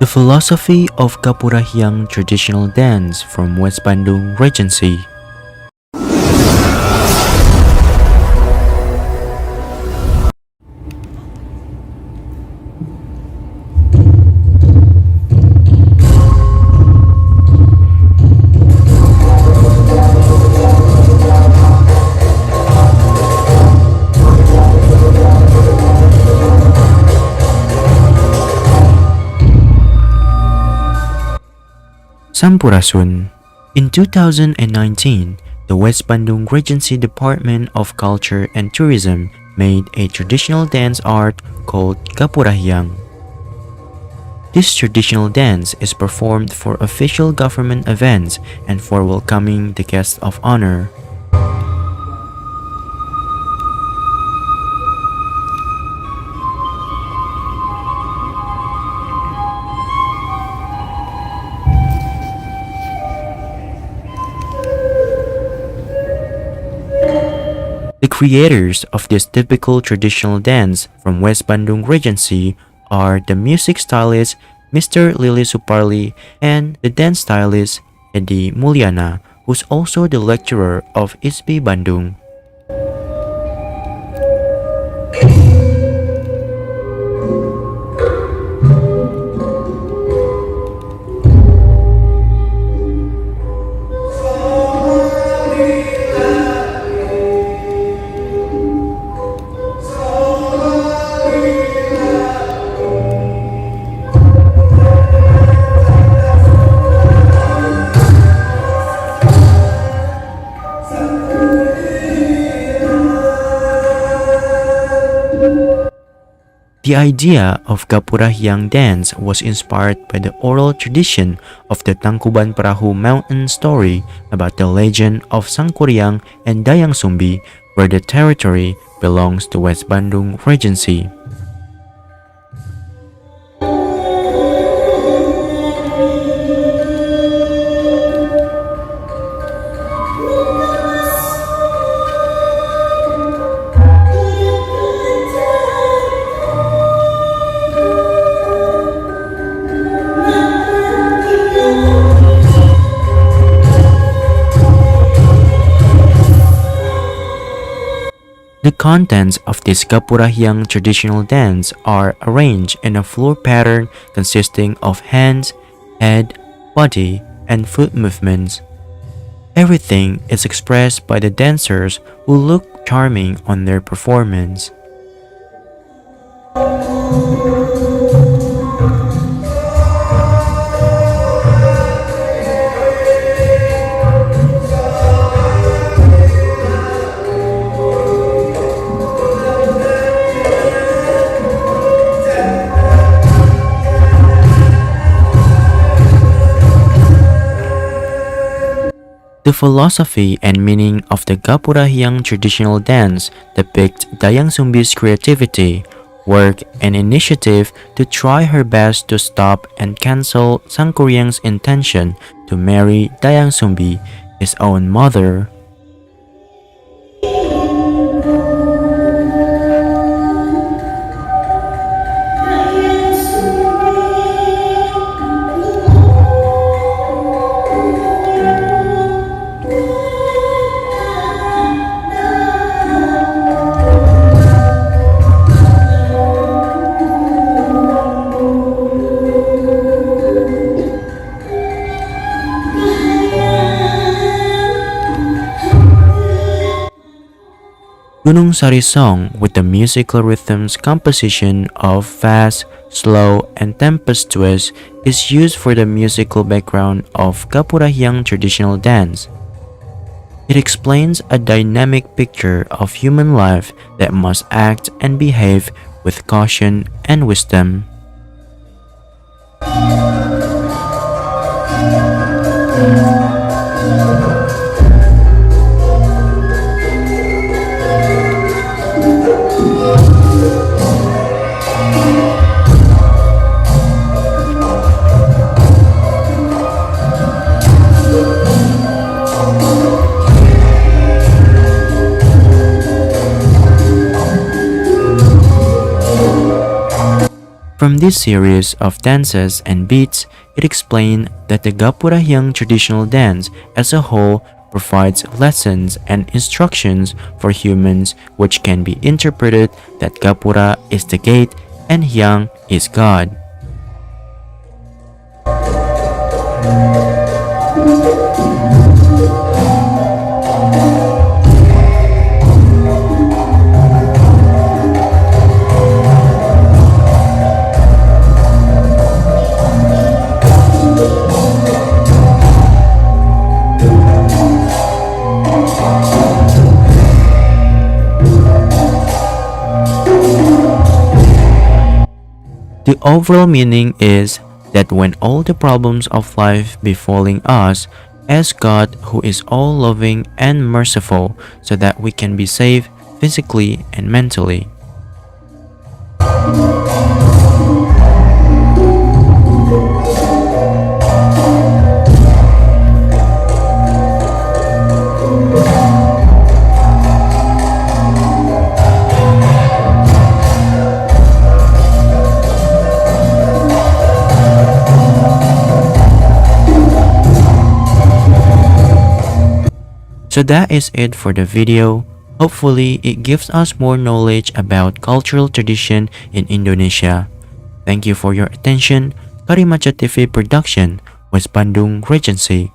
The philosophy of Gapura Hyang traditional dance from West Bandung Regency. Sampurasun. In 2019, the West Bandung Regency Department of Culture and Tourism made a traditional dance art called Gapura Hyang. This traditional dance is performed for official government events and for welcoming the guests of honor. The creators of this typical traditional dance from West Bandung Regency are the music stylist Mr. Lili Suparli and the dance stylist Edi Mulyana, who's also the lecturer of ISB Bandung. The idea of Gapura Hyang dance was inspired by the oral tradition of the Tangkuban Perahu mountain story about the legend of Sangkuriang and Dayang Sumbi, where the territory belongs to West Bandung Regency. The contents of this Gapura Hyang traditional dance are arranged in a floor pattern consisting of hands, head, body, and foot movements. Everything is expressed by the dancers who look charming on their performance. The philosophy and meaning of the Gapura Hyang traditional dance depict Dayang Sumbi's creativity, work, and initiative to try her best to stop and cancel Sangkuriang's intention to marry Dayang Sumbi, his own mother. Gunung Sari song with the musical rhythms composition of fast, slow, and tempestuous is used for the musical background of Gapura Hyang traditional dance. It explains a dynamic picture of human life that must act and behave with caution and wisdom. From this series of dances and beats, it explained that the Gapura Hyang traditional dance as a whole provides lessons and instructions for humans, which can be interpreted that Gapura is the gate and Hyang is God. The overall meaning is that when all the problems of life befalling us, ask God who is all loving and merciful so that we can be safe physically and mentally. So that is it for the video. Hopefully, it gives us more knowledge about cultural tradition in Indonesia. Thank you for your attention. Karimacha TV Production, West Bandung Regency.